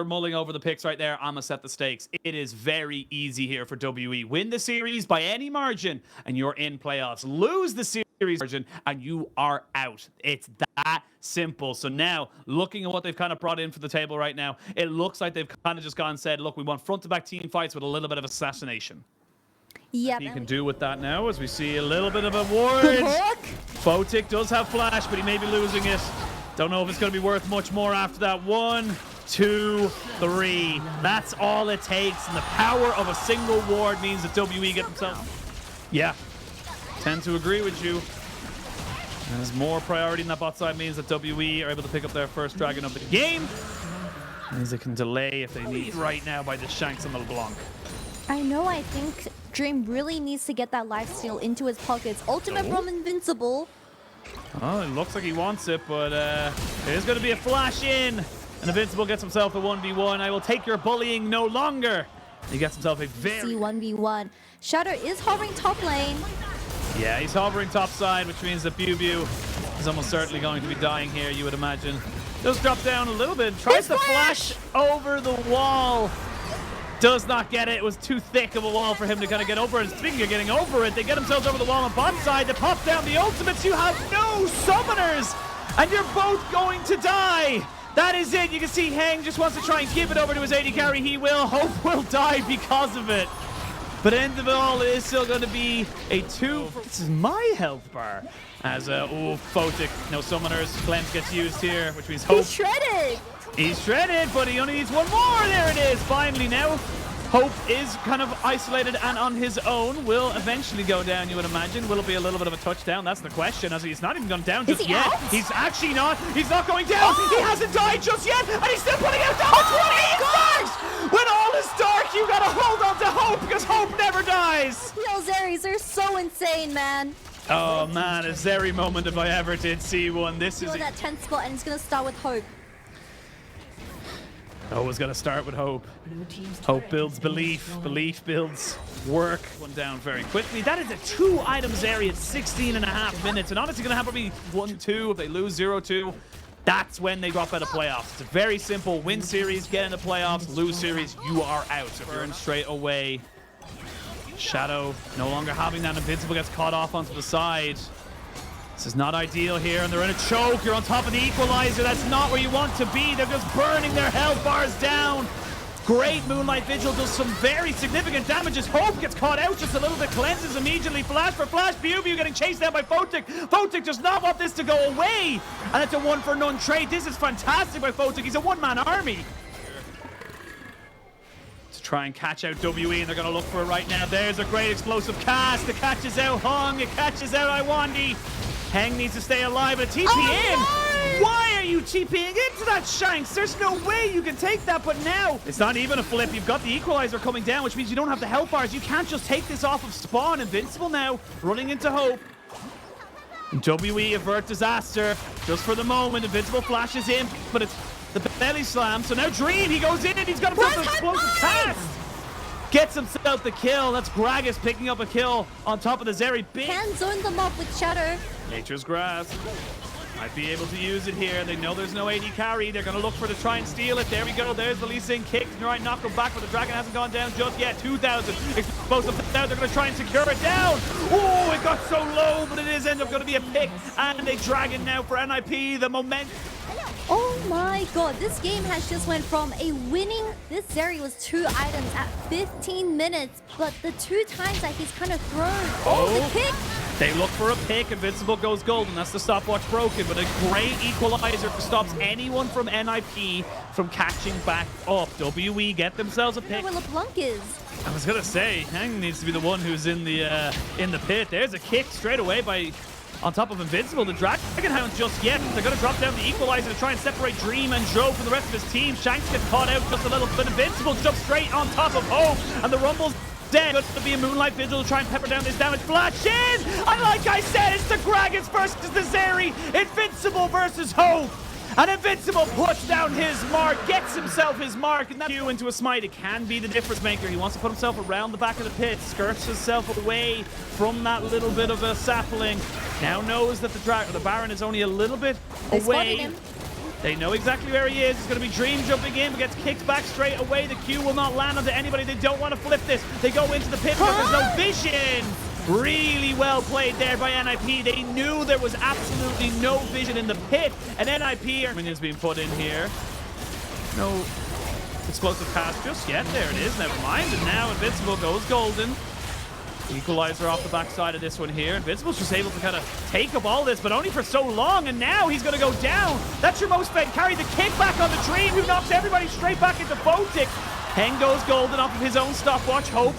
mulling over the picks right there. I'm gonna set the stakes. It is very easy here for WE. Win the series by any margin, and you're in playoffs. Lose the series margin, and you are out. It's that simple. So now, looking at what they've kind of brought in for the table right now, it looks like they've kind of just gone and said, look, we want front-to-back team fights with a little bit of assassination. Yeah, He can do with that now, as we see a little bit of a ward. Photic does have flash, but he may be losing it. Don't know if it's going to be worth much more after that. 1, 2, 3. That's all it takes. And the power of a single ward means that WE get themselves. Yeah, tend to agree with you. There's more priority in that bot side means that WE are able to pick up their first dragon of the game. Means they can delay if they need right now by the Shanks and the LeBlanc. I know, I think Dream really needs to get that lifesteal into his pockets. Ultimate from Invincible. Oh, it looks like he wants it, but there's going to be a flash in. And Invincible gets himself a 1v1. I will take your bullying no longer. He gets himself a very... 1v1. Shadow is hovering top lane. Yeah, he's hovering top side, which means that Bew is almost certainly going to be dying here, you would imagine. Does drop down a little bit. Tries to flash over the wall. Does not get it. It was too thick of a wall for him to kind of get over it. Speaking of getting over it, they get themselves over the wall on bot side. They pop down the ultimates. You have no summoners, and you're both going to die. That is it. You can see Heng just wants to try and give it over to his AD carry. He will. Hope will die because of it. But end of it all, it is still going to be a 2. This is my health bar. As, Photic, no summoners. Cleanse gets used here, which means Hope. He's shredded. He's shredded, but he only needs one more. There it is. Finally now, Hope is kind of isolated and on his own. Will eventually go down, you would imagine. Will it be a little bit of a touchdown? That's the question, as he's not even gone down just yet. Out? He's actually not. He's not going down. He hasn't died just yet, and he's still putting out down 28 stars. When all is dark, you gotta hold on to Hope, because Hope never dies. Yo, Zeris, they're so insane, man. Oh man, a Zeri moment if I ever did see one. This is that 10th spot, and it's gonna start with Hope. Always got to start with hope. Hope builds belief. Belief builds work. One down very quickly. That is a 2-item Zeri at 16.5 minutes. And honestly, going to have probably 1-2 if they lose 0-2. That's when they drop out of playoffs. It's a very simple win series, get into playoffs, lose series, you are out. So burn straight away. Shadow no longer having that. Invincible gets caught off onto the side. This is not ideal here, and they're in a choke. You're on top of the equalizer. That's not where you want to be. They're just burning their health bars down. Great Moonlight Vigil does some very significant damages. Hope gets caught out just a little bit. Cleanses immediately. Flash for flash. Bew getting chased down by Photic. Photic does not want this to go away. And it's a 1-for-none trade. This is fantastic by Photic. He's a one-man army. To try and catch out WE, and they're going to look for it right now. There's a great explosive cast. It catches out Hung. It catches out Iwandi. Heng needs to stay alive, but TP in. No! Why are you TPing into that, Shanks? There's no way you can take that, but now it's not even a flip. You've got the equalizer coming down, which means you don't have the health bars. You can't just take this off of spawn. Invincible now, running into Hope. WE avert disaster just for the moment. Invincible flashes in, but it's the belly slam. So now Dream, he goes in and he's got himself an explosive cast. Gets himself the kill. That's Gragas picking up a kill on top of the Zeri. Can zone them up with Shadow. Nature's Grasp. Might be able to use it here. They know there's no AD carry. They're going to look for to try and steal it. There we go. There's the Lee Sin kick. Right, knock him back, but the Dragon hasn't gone down just yet. 2,000. Explosive down. They're going to try and secure it down. Oh, it got so low, but it is end up going to be a pick. And a Dragon now for NIP. The momentum. Oh my god, this game has just went from a winning... This Zeri was 2 items at 15 minutes, but the 2 times that he's kind of thrown. Oh, the pick! They look for a pick. Invincible goes golden. That's the stopwatch broken, but a great equalizer stops anyone from NIP from catching back up. WE get themselves a pick. Where LeBlanc is. I was gonna say, Heng needs to be the one who's in the pit. There's a kick straight away by... On top of Invincible, the Dragon Hound just yet. They're going to drop down the equalizer to try and separate Dream and Joe from the rest of his team. Shanks gets caught out just a little bit. Invincible jumps straight on top of Hope, and the Rumble's dead. Good to be a Moonlight Vigil to try and pepper down this damage. Flash in! And like I said, it's the Gragas versus the Zeri. Invincible versus Hope. And Invincible puts down his mark, gets himself his mark, and that into a smite. It can be the difference maker. He wants to put himself around the back of the pit, skirts himself away from that little bit of a sapling. Now knows that the Baron is only a little bit away. They know exactly where he is. It's going to be Dream jumping in, but gets kicked back straight away. The Q will not land onto anybody. They don't want to flip this. They go into the pit because there's no vision. Really well played there by NIP. They knew there was absolutely no vision in the pit. And NIP, minions being put in here. No explosive cast just yet. There it is. Never mind. And now Invincible goes golden. Equalizer off the backside of this one here. Invincible's just able to kind of take up all this, but only for so long, and now he's going to go down. That's your most fed carry. The kickback on the Dream, who knocks everybody straight back into Photic. Heng goes golden off of his own stopwatch. Hope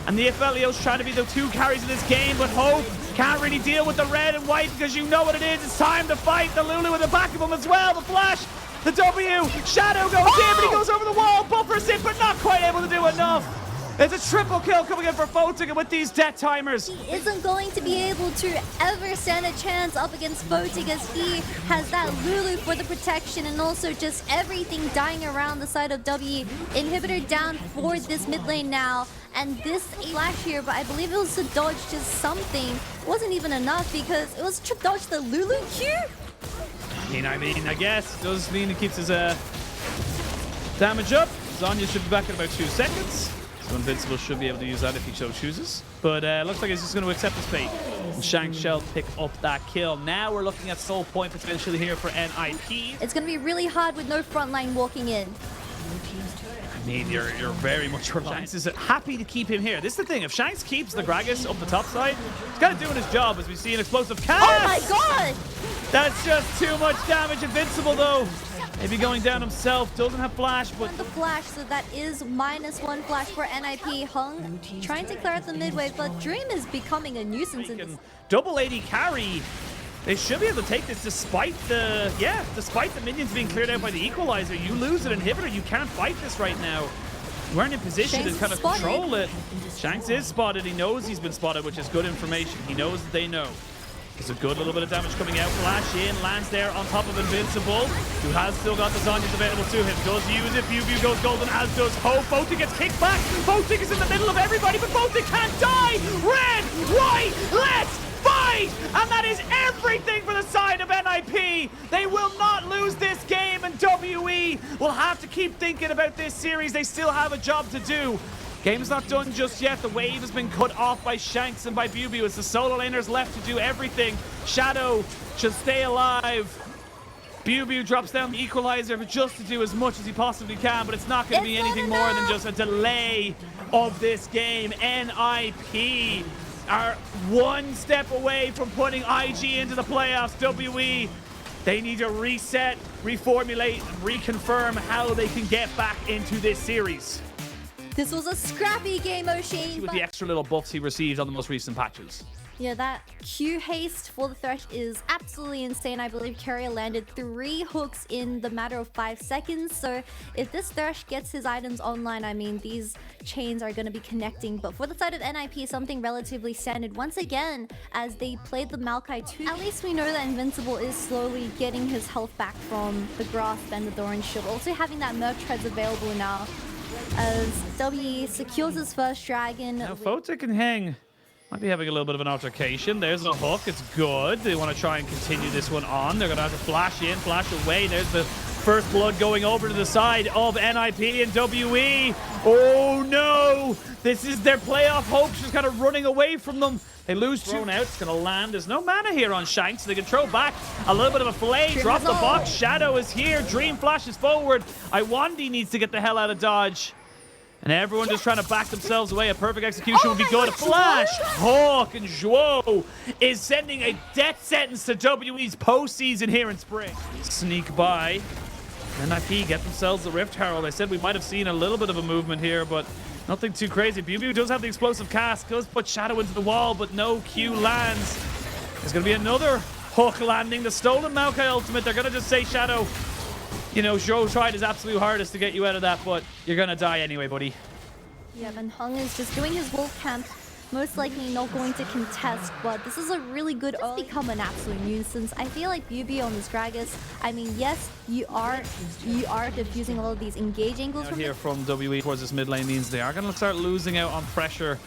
and the FLEO's trying to be the two carries in this game, but Hope can't really deal with the red and white because you know what it is. It's time to fight. The Lulu in the back of him as well. The flash, the W. Shadow goes in, but he goes over the wall. Buffers it, but not quite able to do enough. It's a triple kill coming in for Photic with these death timers. He isn't going to be able to ever stand a chance up against Photic as he has that Lulu for the protection and also just everything dying around the side of W. Inhibitor down for this mid lane now. And this flash here, but I believe it was to dodge just something. It wasn't even enough because it was to dodge the Lulu Q. I mean, I guess it does mean he keeps his damage up. Zanya should be back in about 2 seconds. So Invincible should be able to use that if he so chooses. But looks like he's just going to accept his fate. And Shank shall pick up that kill. Now we're looking at soul point potentially here for NIP. It's going to be really hard with no front line walking in. I mean, you're very much reliant. Shanks is happy to keep him here. This is the thing. If Shanks keeps the Gragas up the top side, he's kind of doing his job as we see an explosive cast. Oh my god! That's just too much damage. Invincible though. Maybe going down himself. Doesn't have flash, but the flash, so that is -1 flash for NIP. Hung trying to clear out the mid wave, but Dream is becoming a nuisance in this. Double AD carry. They should be able to take this despite the minions being cleared out by the equalizer. You lose an inhibitor, you can't fight this right now. You weren't in position to kind of control it. Shanks is spotted. He knows he's been spotted, which is good information. He knows that they know. There's a good little bit of damage coming out. Flash in, lands there on top of Invincible, who has still got the Zonyas available to him. Does use it. Pew goes golden, as does Hope. Photic gets kicked back. Photic is in the middle of everybody, but Photic can't die. Red, white, let's fight! And that is everything for the side of NIP. They will not lose this game, and WE will have to keep thinking about this series. They still have a job to do. Game's not done just yet. The wave has been cut off by Shanks and by Bubu. It's the solo laners left to do everything. Shadow should stay alive. Bubu drops down the equalizer just to do as much as he possibly can, but it's not going to be anything more than just a delay of this game. NIP are one step away from putting IG into the playoffs. WE, they need to reset, reformulate, and reconfirm how they can get back into this series. This was a scrappy game, O'Shane. With the extra little buffs he received on the most recent patches. Yeah, that Q haste for the Thresh is absolutely insane. I believe Carrier landed 3 hooks in the matter of 5 seconds. So if this Thresh gets his items online, I mean, these chains are going to be connecting. But for the side of NIP, something relatively standard. Once again, as they played the Maokai 2, at least we know that Invincible is slowly getting his health back from the Grasp and the Thorin Shield. Also having that Merc Treads available now, as W secures his first dragon. Now Photic and Heng might be having a little bit of an altercation. There's a hook. It's good. They want to try and continue this one on. They're going to have to flash in, flash away. There's the first blood going over to the side of NIP and WE. Oh no! This is their playoff hopes just kind of running away from them. They lose thrown out. It's going to land. There's no mana here on Shanks. So they can throw back a little bit of a fillet. Drop the box. Shadow is here. Dream flashes forward. Iwandi needs to get the hell out of dodge. And everyone just trying to back themselves away. A perfect execution would be good. A flash. Hawk and Zhuo is sending a death sentence to WE's postseason here in spring. Sneak by. NIP get themselves the Rift Herald. I said we might have seen a little bit of a movement here, but nothing too crazy. Bubu does have the explosive cast. Does put Shadow into the wall, but no Q lands. There's going to be another hook landing. The stolen Maokai ultimate. They're going to just say, Shadow, you know, Zhou tried his absolute hardest to get you out of that, but you're gonna die anyway, buddy. Yeah, and Hung is just doing his wolf camp, most likely not going to contest, but this is a really good early. Become an absolute nuisance. I feel like Bubu on this Gragas, I mean, yes, you are diffusing a lot of these engage angles from here from WE towards this mid lane means they are gonna start losing out on pressure.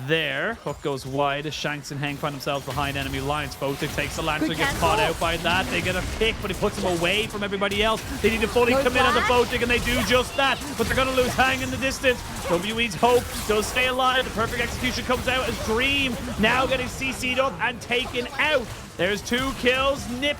there. Hook goes wide as Shanks and Heng find themselves behind enemy lines. Photic takes the Lancer, gets caught out by that. They get a pick, but he puts him away from everybody else. They need to fully commit on the Photic, and they do just that. But they're going to lose Heng in the distance. WE's hope does stay alive. The perfect execution comes out as Dream now getting CC'd up and taken out. There's 2 kills. Nip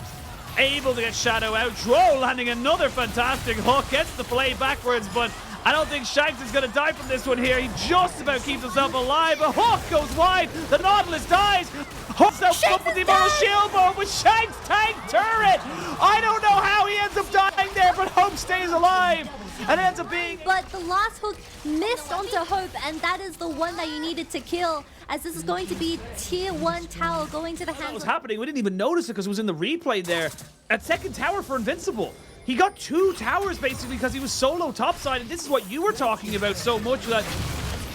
able to get Shadow out. Dro landing another fantastic hook. Gets the play backwards, but I don't think Shanks is going to die from this one here. He just about keeps himself alive. A hook goes wide. The Nautilus dies. Hook's up with the Immortal Shield Bomb with Shanks tank turret. I don't know how he ends up dying there, but Hope stays alive. And it ends up being... But the last hook missed onto Hope, and that is the one that you needed to kill, as this is going to be tier 1 tower going to the hands of... What was happening? We didn't even notice it because it was in the replay there. At second tower for Invincible. He got 2 towers basically because he was solo topside, and this is what you were talking about so much. That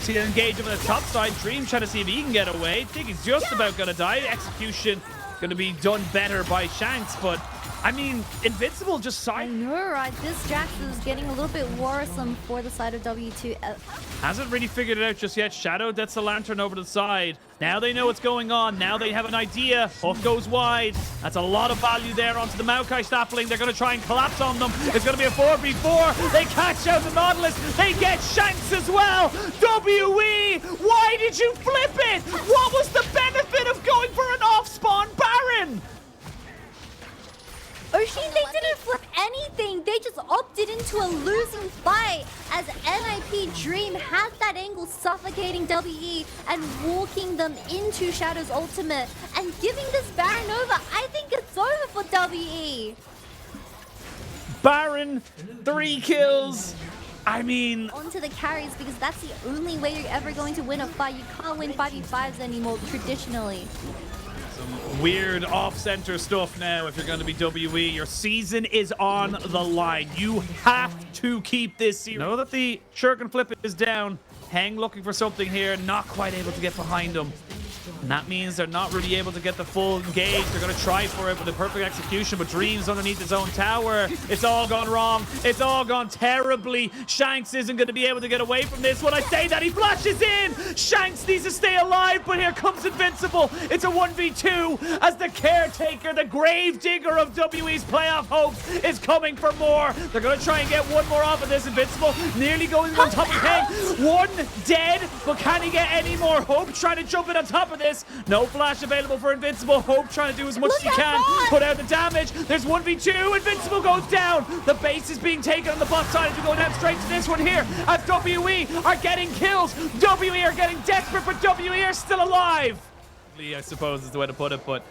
see an engage him on the top side. Dream trying to see if he can get away. I think he's just about gonna die. Execution gonna be done better by Shanks, but I mean, Invincible just saw. I know, right? This Jax is getting a little bit worrisome for the side of W2. Hasn't really figured it out just yet. Shadow gets the Lantern over to the side. Now they know what's going on. Now they have an idea. Hook goes wide. That's a lot of value there onto the Maokai sapling. They're going to try and collapse on them. It's going to be a 4v4. They catch out the Nautilus. They get Shanks as well. WE, why did you flip it? What was the benefit of going for an off-spawn Baron? Oshin, they didn't flip anything. They just opted into a losing fight as NIP Dream has that angle suffocating WE and walking them into Shadow's ultimate and giving this Baron over. I think it's over for WE. Baron, 3 kills. I mean... Onto the carries, because that's the only way you're ever going to win a fight. You can't win 5v5s anymore traditionally. Some weird off-center stuff now if you're going to be WE. Your season is on the line. You have to keep this series. Know that the shuriken flip is down. Heng looking for something here, not quite able to get behind him. And that means they're not really able to get the full engage. They're going to try for it with the perfect execution, but Dream's underneath his own tower. It's all gone wrong. It's all gone terribly. Shanks isn't going to be able to get away from this. When I say that, he flashes in. Shanks needs to stay alive, but here comes Invincible. It's a 1v2 as the caretaker, the grave digger of WE's playoff hopes is coming for more. They're going to try and get one more off of this. Invincible nearly going on top of Heng. One dead, but can he get any more? Hope trying to jump in on top of this. No flash available for Invincible. Hope trying to do as much as he can. Put out the damage. There's 1v2. Invincible goes down. The base is being taken on the bot side as we go down straight to this one here. As WE are getting kills. WE are getting desperate, but WE are still alive. I suppose is the way to put it, but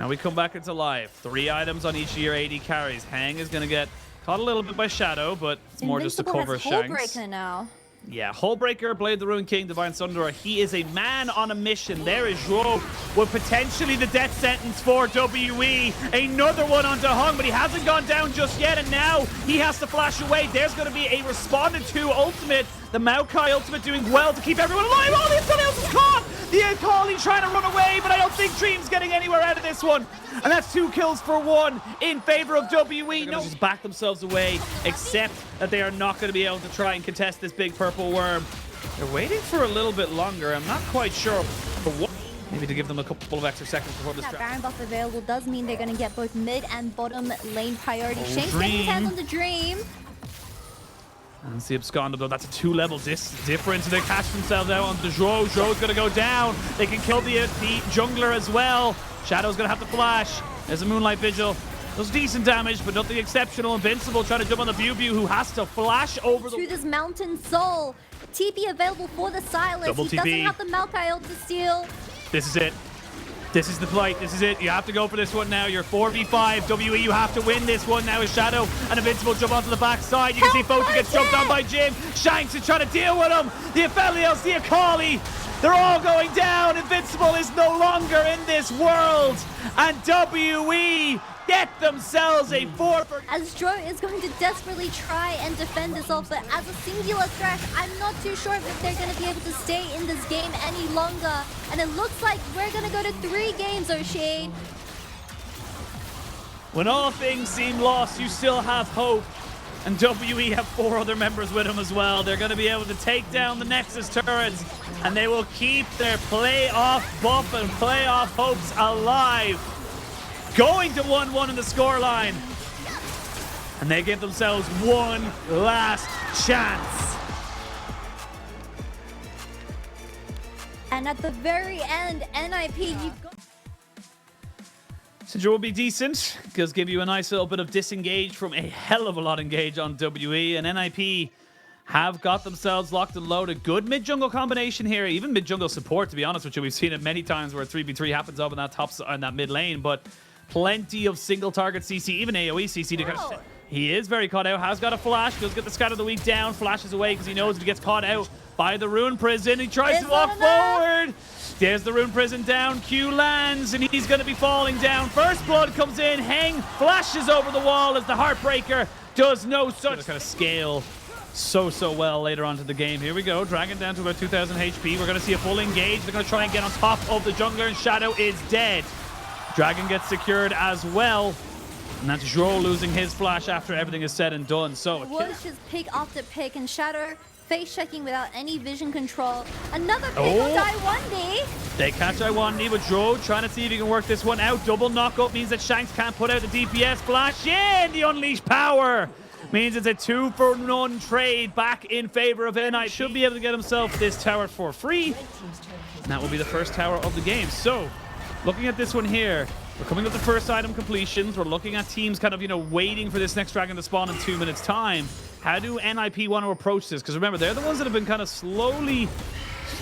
now we come back into live. 3 items on each of your AD carries. Heng is going to get caught a little bit by Shadow, but it's more just to cover Shanks. Now. Yeah, Hullbreaker, Blade the Ruin King, Divine Sunderer. He is a man on a mission. There is Ro with potentially the death sentence for WE. Another one onto Hung, but he hasn't gone down just yet, and now he has to flash away. There's going to be a responded to ultimate. The Maokai ultimate doing well to keep everyone alive. Oh, everybody else is caught! The Akali trying to run away, but I don't think Dream's getting anywhere out of this one. And that's 2 kills for 1 in favor of WE. No, just back themselves away, except that they are not going to be able to try and contest this big purple worm. They're waiting for a little bit longer. I'm not quite sure for what. Maybe to give them a couple of extra seconds before this. That Baron buff available does mean they're going to get both mid and bottom lane priority. Shanks getting his hands on the Dream. And see Abscond, though, that's a 2-level difference. They catch themselves out on the Zhou. Zhou's going to go down. They can kill the jungler as well. Shadow's going to have to flash. There's a Moonlight Vigil. Does decent damage, but nothing exceptional. Invincible trying to jump on the Bew, who has to flash over to this Mountain Soul. TP available for the Sylas. Double he TP. Doesn't have the Maokai ult to steal. This is it. This is the fight. This is it. You have to go for this one now. You're 4v5. WE, you have to win this one now as Shadow and Invincible jump onto the backside. You can see Photic gets jumped on by Jim. Shanks is trying to deal with him. The Aphelios, the Akali, they're all going down. Invincible is no longer in this world. And WE get themselves a 4 for... As Dro is going to desperately try and defend this off, but as a singular threat, I'm not too sure if they're going to be able to stay in this game any longer. And it looks like we're going to go to 3 games, O'Shane. When all things seem lost, you still have hope. And WE have 4 other members with them as well. They're going to be able to take down the Nexus turrets, and they will keep their playoff buff and playoff hopes alive. Going to 1-1 in the scoreline. And they give themselves one last chance. And at the very end, NIP, you've got... Since will be decent, because give you a nice little bit of disengage from a hell of a lot engage on WE, and NIP have got themselves locked and loaded. Good mid-jungle combination here, even mid-jungle support, to be honest with you. We've seen it many times where 3v3 happens up in that in that mid lane, but plenty of single target CC, even AoE CC to kind of... He is very caught out, has got a flash, does get the scatter of the week down, flashes away because he knows if he gets caught out by the Rune Prison, he tries to walk forward. There's the Rune Prison down, Q lands, and he's going to be falling down. First blood comes in, Heng flashes over the wall as the Heartbreaker does no such kind of scale so well later on to the game. Here we go, Dragon down to about 2,000 HP. We're going to see a full engage. They're going to try and get on top of the jungler, and Shadow is dead. Dragon gets secured as well. And that's Zhou losing his flash after everything is said and done. So it was just pick after pick, and Shadow face checking without any vision control. Another pick on W10D. They catch W10D with Zhou trying to see if he can work this one out. Double knockup means that Shanks can't put out the DPS flash. Yeah, and the unleashed power means it's a 2-for-1 trade back in favor of NI. Should be able to get himself this tower for free. And that will be the first tower of the game. So looking at this one here, we're coming up the first item completions. We're looking at teams kind of, you know, waiting for this next dragon to spawn in 2 minutes time. How do NIP want to approach this? Because remember, they're the ones that have been kind of slowly...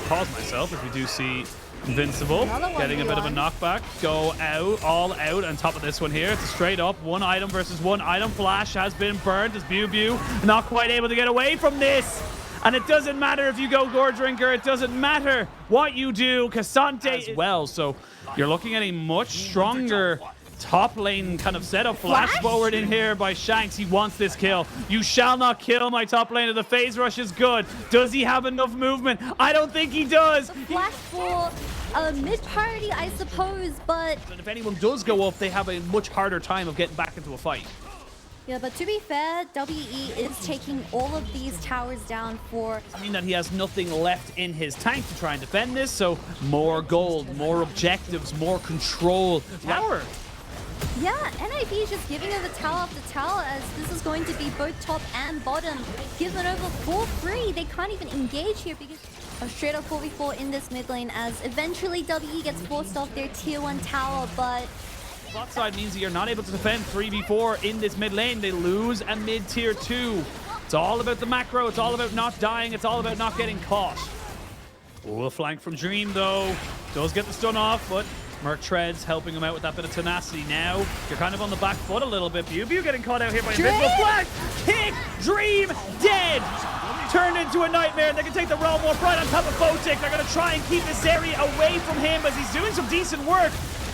Pause myself if we do see Invincible getting a bit of a knockback. Go out, all out on top of this one here. It's a straight up 1 item versus 1 item. Flash has been burnt as Bew not quite able to get away from this. And it doesn't matter if you go Gore Drinker. It doesn't matter what you do. Cassante as well. So you're looking at a much stronger top lane kind of setup. Flash forward in here by Shanks. He wants this kill. You shall not kill my top laner. The phase rush is good. Does he have enough movement? I don't think he does. Flash for mid-party, I suppose, but... And if anyone does go up, they have a much harder time of getting back into a fight. Yeah, but to be fair, WE is taking all of these towers down for... I mean that he has nothing left in his tank to try and defend this, so more gold, more objectives, more control. Tower. Yeah, NIP is just giving over tower after tower, as this is going to be both top and bottom given over for free. They can't even engage here because a straight up 4v4 in this mid lane, as eventually WE gets forced off their tier 1 tower, but... Bot side means that you're not able to defend 3v4 in this mid lane. They lose a mid tier 2. It's all about the macro. It's all about not dying. It's all about not getting caught. Oh, a flank from Dream though. Does get the stun off, but Merc Treads helping him out with that bit of tenacity. Now you're kind of on the back foot a little bit. Bew getting caught out here by Invincible. Flash! Kick! Dream! Dead! Turned into a nightmare. They can take the Realm Warp right on top of Photic. They're going to try and keep this area away from him as he's doing some decent work.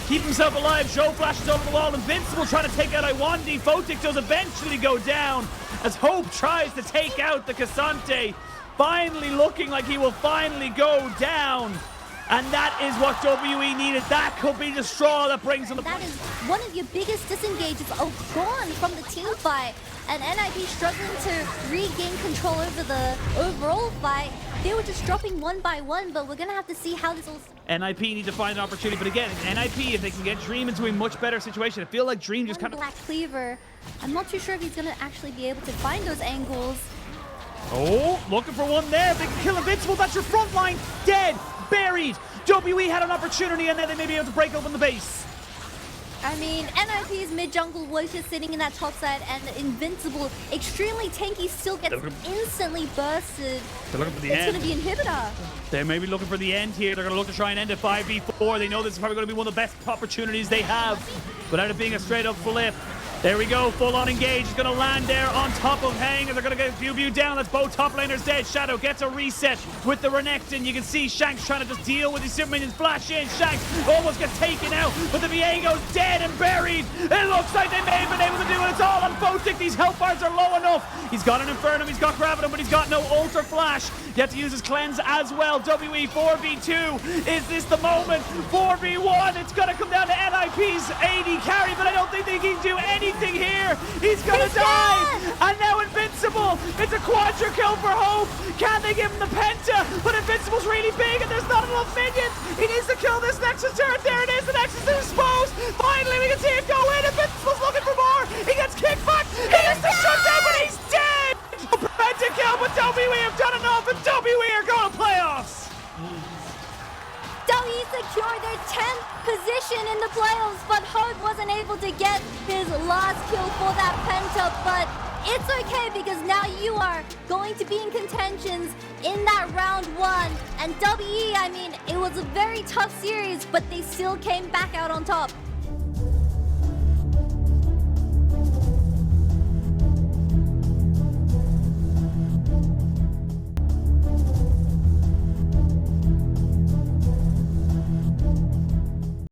Keep himself alive. Zhou flashes over the wall. Invincible trying to take out W10D. Photic does eventually go down as Hope tries to take out the Cassante. Finally looking like he will finally go down. And that is what WE needed. That could be the straw that brings them. That is one of your biggest disengages gone from the team fight. And NIP struggling to regain control over the overall fight. They were just dropping one by one, but we're going to have to see how this all... NIP need to find an opportunity, but again, NIP, if they can get Dream into a much better situation, I feel like Dream just kind of... Black Cleaver. I'm not too sure if he's going to actually be able to find those angles. Oh, looking for one there. If they can kill Invincible, that's your front line. Dead, buried. WE had an opportunity, and then they may be able to break open the base. I mean, NIP's mid-jungle was just sitting in that top side, and the Invincible, extremely tanky, still gets instantly bursted. They're looking for the end. It's going to be Inhibitor. They may be looking for the end here. They're going to look to try and end it 5v4. They know this is probably going to be one of the best opportunities they have, without it being a straight-up flip. There we go, full-on engage. He's going to land there on top of Hang, and they're going to get Bew down. That's both top laners dead. Shadow gets a reset with the Renekton. You can see Shanks trying to just deal with these super minions. Flash in, Shanks almost gets taken out, but the Viego's dead and buried. It looks like they may have been able to do it. It's all on Photic. These health bars are low enough. He's got an Infernum, he's got Gravitum, but he's got no Ult or Flash. You have to use his Cleanse as well. WE 4v2. Is this the moment? 4v1. It's going to come down to NIP's AD carry, but I don't think they can do anything anything here. He's gonna die. And now Invincible. It's a quadra kill for Hope. Can they give him the penta? But Invincible's really big and there's not enough minions. He needs to kill this Nexus turret. There it is. The Nexus is exposed. Finally, we can see it go in. Invincible's looking for more. He gets kicked back. He gets the shutdown, but he's dead. Penta kill, but we have done enough, and we are going to playoffs. W secured their 10th position in the playoffs, but Hope wasn't able to get his last kill for that penta, but it's okay because now you are going to be in contentions in that round 1. And WE, I mean, it was a very tough series, but they still came back out on top.